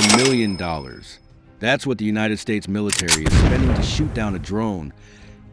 $500,000. That's what the United States military is spending to shoot down a drone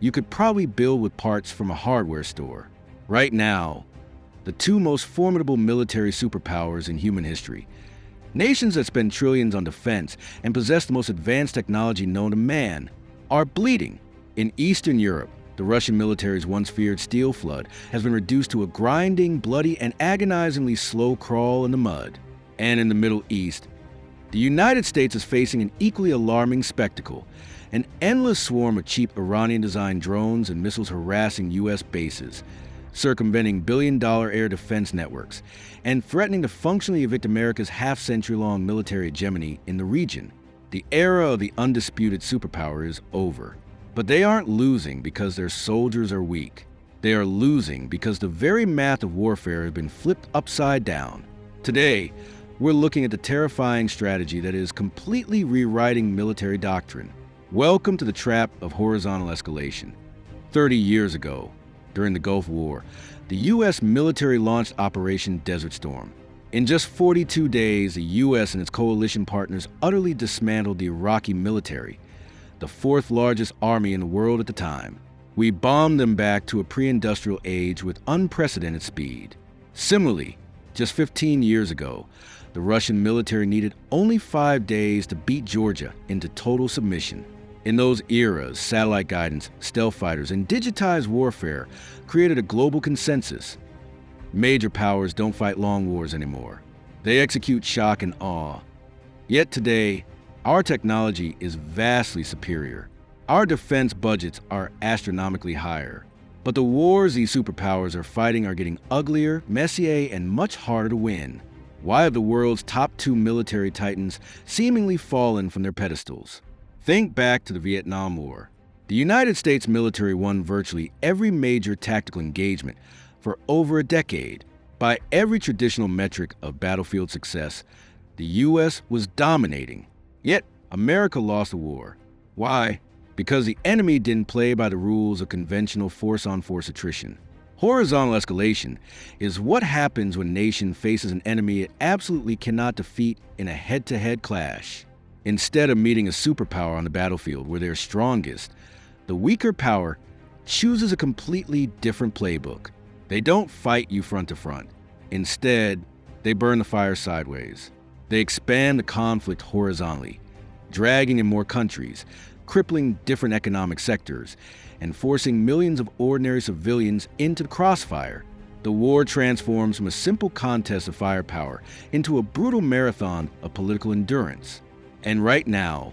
you could probably build with parts from a hardware store. Right now, the two most formidable military superpowers in human history, nations that spend trillions on defense and possess the most advanced technology known to man, are bleeding. In Eastern Europe, the Russian military's once feared steel flood has been reduced to a grinding, bloody, and agonizingly slow crawl in the mud. And in the Middle East, the United States is facing an equally alarming spectacle: an endless swarm of cheap Iranian-designed drones and missiles harassing U.S. bases, circumventing billion-dollar air defense networks, and threatening to functionally evict America's half-century-long military hegemony in the region. The era of the undisputed superpower is over. But they aren't losing because their soldiers are weak. They are losing because the very math of warfare has been flipped upside down. Today, we're looking at the terrifying strategy that is completely rewriting military doctrine. Welcome to the trap of horizontal escalation. 30 years ago, during the Gulf War, the U.S. military launched Operation Desert Storm. In just 42 days, the U.S. and its coalition partners utterly dismantled the Iraqi military, the fourth largest army in the world at the time. We bombed them back to a pre-industrial age with unprecedented speed. Similarly, just 15 years ago, the Russian military needed only 5 days to beat Georgia into total submission. In those eras, satellite guidance, stealth fighters, and digitized warfare created a global consensus. Major powers don't fight long wars anymore. They execute shock and awe. Yet today, our technology is vastly superior. Our defense budgets are astronomically higher. But the wars these superpowers are fighting are getting uglier, messier, and much harder to win. Why have the world's top two military titans seemingly fallen from their pedestals? Think back to the Vietnam War. The United States military won virtually every major tactical engagement for over a decade. By every traditional metric of battlefield success, the U.S. was dominating. Yet, America lost the war. Why? Because the enemy didn't play by the rules of conventional force-on-force attrition. Horizontal escalation is what happens when a nation faces an enemy it absolutely cannot defeat in a head-to-head clash. Instead of meeting a superpower on the battlefield where they're strongest, the weaker power chooses a completely different playbook. They don't fight you front to front. Instead, they burn the fire sideways. They expand the conflict horizontally, dragging in more countries, crippling different economic sectors, and forcing millions of ordinary civilians into the crossfire. The war transforms from a simple contest of firepower into a brutal marathon of political endurance. And right now,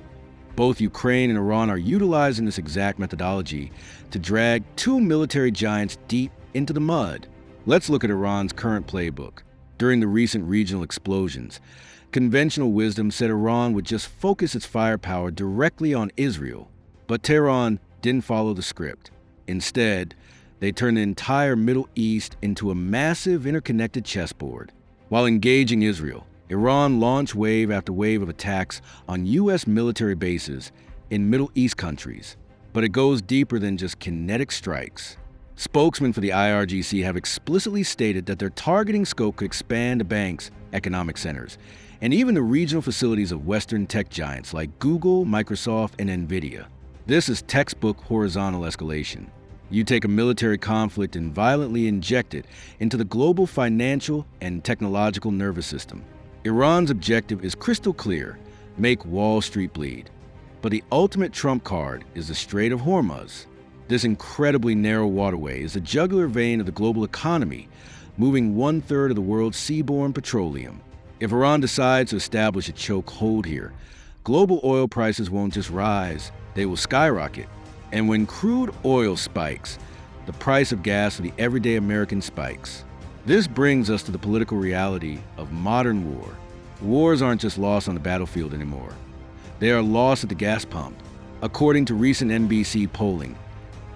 both Ukraine and Iran are utilizing this exact methodology to drag two military giants deep into the mud. Let's look at Iran's current playbook. During the recent regional explosions, conventional wisdom said Iran would just focus its firepower directly on Israel. But Tehran didn't follow the script. Instead, they turned the entire Middle East into a massive interconnected chessboard. While engaging Israel, Iran launched wave after wave of attacks on U.S. military bases in Middle East countries. But it goes deeper than just kinetic strikes. Spokesmen for the IRGC have explicitly stated that their targeting scope could expand to banks, economic centers, and even the regional facilities of Western tech giants like Google, Microsoft, and Nvidia. This is textbook horizontal escalation. You take a military conflict and violently inject it into the global financial and technological nervous system. Iran's objective is crystal clear: make Wall Street bleed. But the ultimate trump card is the Strait of Hormuz. This incredibly narrow waterway is the jugular vein of the global economy, moving 1/3 of the world's seaborne petroleum. If Iran decides to establish a chokehold here, global oil prices won't just rise, they will skyrocket. And when crude oil spikes, the price of gas for the everyday American spikes. This brings us to the political reality of modern war. Wars aren't just lost on the battlefield anymore. They are lost at the gas pump. According to recent NBC polling,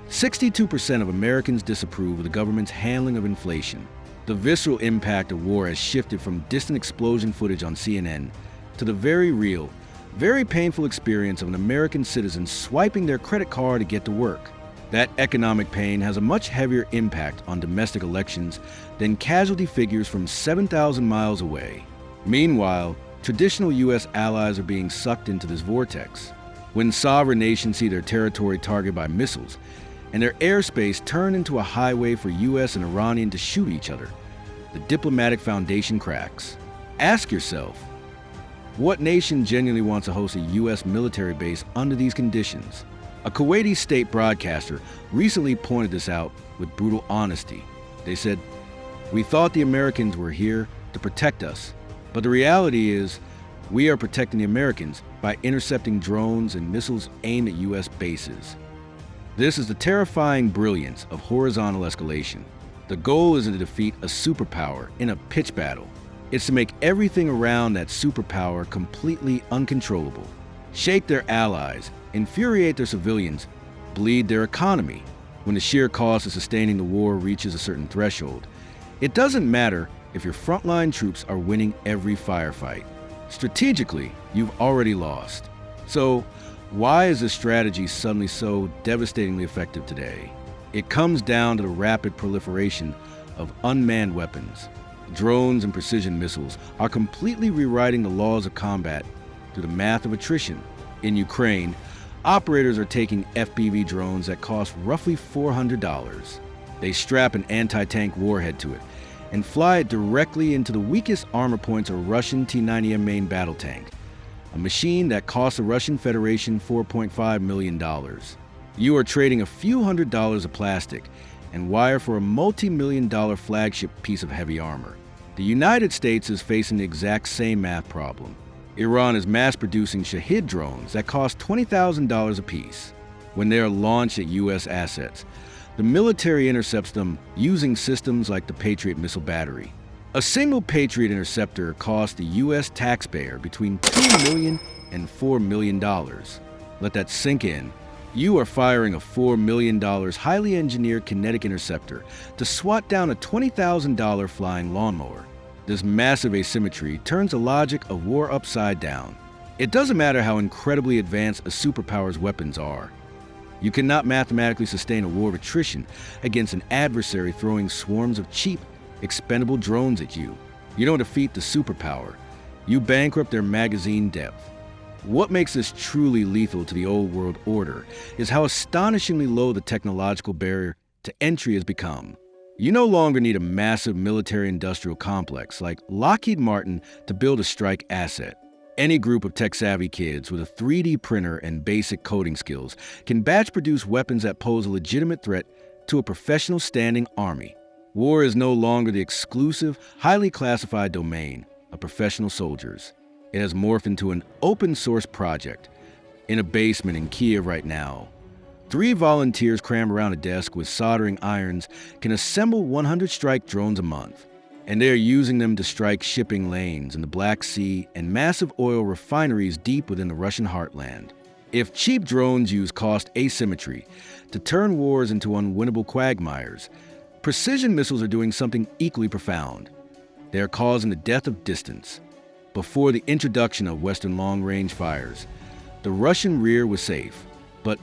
62% of Americans disapprove of the government's handling of inflation. The visceral impact of war has shifted from distant explosion footage on CNN to the very real, very painful experience of an American citizen swiping their credit card to get to work. That economic pain has a much heavier impact on domestic elections than casualty figures from 7,000 miles away. Meanwhile, Traditional U.S. allies are being sucked into this vortex. When sovereign nations see their territory targeted by missiles, and their airspace turn into a highway for U.S. and Iranian to shoot each other, the diplomatic foundation cracks. Ask yourself, what nation genuinely wants to host a U.S. military base under these conditions? A Kuwaiti state broadcaster recently pointed this out with brutal honesty. They said, "We thought the Americans were here to protect us, but the reality is we are protecting the Americans by intercepting drones and missiles aimed at U.S. bases." This is the terrifying brilliance of horizontal escalation. The goal isn't to defeat a superpower in a pitched battle. It's to make everything around that superpower completely uncontrollable, shake their allies, infuriate their civilians, bleed their economy. When the sheer cost of sustaining the war reaches a certain threshold, it doesn't matter if your frontline troops are winning every firefight. Strategically, you've already lost. So, why is this strategy suddenly so devastatingly effective today? It comes down to the rapid proliferation of unmanned weapons. Drones and precision missiles are completely rewriting the laws of combat through the math of attrition. In Ukraine, operators are taking FPV drones that cost roughly $400. They strap an anti-tank warhead to it and fly it directly into the weakest armor points of a Russian T-90M main battle tank, a machine that costs the Russian Federation $4.5 million. You are trading a few $100s of plastic and wire for a multi-million-dollar flagship piece of heavy armor. The United States is facing the exact same math problem. Iran is mass-producing Shahid drones that cost $20,000 apiece. When they are launched at U.S. assets, the military intercepts them using systems like the Patriot missile battery. A single Patriot interceptor costs the U.S. taxpayer between $2 million and $4 million. Let that sink in. You are firing a $4 million highly engineered kinetic interceptor to swat down a $20,000 flying lawnmower. This massive asymmetry turns the logic of war upside down. It doesn't matter how incredibly advanced a superpower's weapons are. You cannot mathematically sustain a war of attrition against an adversary throwing swarms of cheap, expendable drones at you. You don't defeat the superpower. You bankrupt their magazine depth. What makes this truly lethal to the old world order is how astonishingly low the technological barrier to entry has become. You no longer need a massive military-industrial complex like Lockheed Martin to build a strike asset. Any group of tech-savvy kids with a 3D printer and basic coding skills can batch-produce weapons that pose a legitimate threat to a professional standing army. War is no longer the exclusive, highly classified domain of professional soldiers. It has morphed into an open-source project. In a basement in Kiev right now, 3 volunteers crammed around a desk with soldering irons can assemble 100 strike drones a month, and they are using them to strike shipping lanes in the Black Sea and massive oil refineries deep within the Russian heartland. If cheap drones use cost asymmetry to turn wars into unwinnable quagmires, precision missiles are doing something equally profound. They are causing the death of distance. Before the introduction of Western long-range fires, the Russian rear was safe. But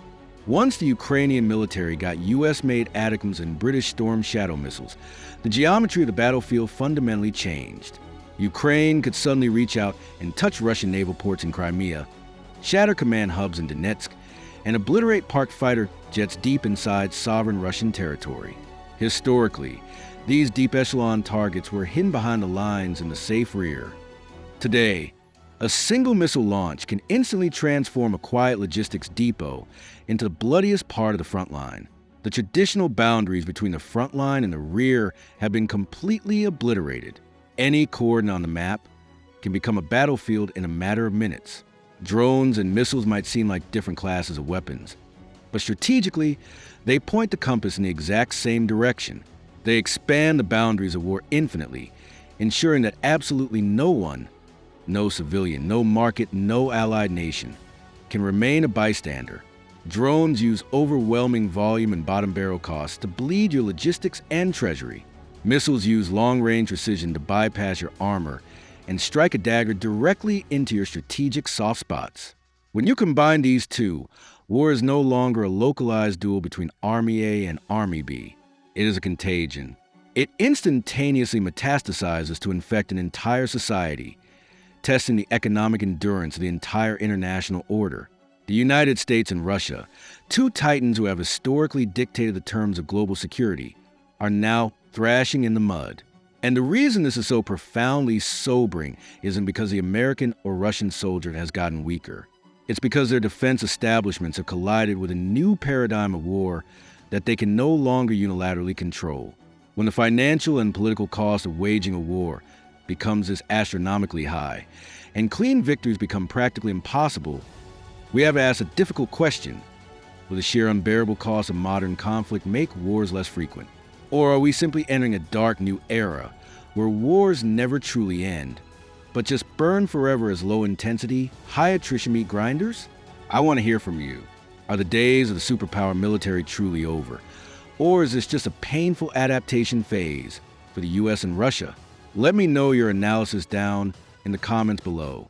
once the Ukrainian military got US-made ATACMS and British Storm Shadow missiles, the geometry of the battlefield fundamentally changed. Ukraine could suddenly reach out and touch Russian naval ports in Crimea, shatter command hubs in Donetsk, and obliterate parked fighter jets deep inside sovereign Russian territory. Historically, these deep echelon targets were hidden behind the lines in the safe rear. Today, a single missile launch can instantly transform a quiet logistics depot into the bloodiest part of the front line. The traditional boundaries between the front line and the rear have been completely obliterated. Any coordinate on the map can become a battlefield in a matter of minutes. Drones and missiles might seem like different classes of weapons, but strategically, they point the compass in the exact same direction. They expand the boundaries of war infinitely, ensuring that absolutely no one, no civilian, no market, no allied nation can remain a bystander. Drones use overwhelming volume and bottom barrel costs to bleed your logistics and treasury. Missiles use long-range precision to bypass your armor and strike a dagger directly into your strategic soft spots. When you combine these two, war is no longer a localized duel between Army A and Army B. It is a contagion. It instantaneously metastasizes to infect an entire society. testing the economic endurance of the entire international order. The United States and Russia, two titans who have historically dictated the terms of global security, are now thrashing in the mud. And the reason this is so profoundly sobering isn't because the American or Russian soldier has gotten weaker. It's because their defense establishments have collided with a new paradigm of war that they can no longer unilaterally control. When the financial and political cost of waging a war becomes this astronomically high, and clean victories become practically impossible, we have asked a difficult question. Will the sheer unbearable cost of modern conflict make wars less frequent? Or are we simply entering a dark new era where wars never truly end, but just burn forever as low-intensity, high-attrition meat grinders? I want to hear from you. Are the days of the superpower military truly over? Or is this just a painful adaptation phase for the US and Russia? Let me know your analysis down in the comments below.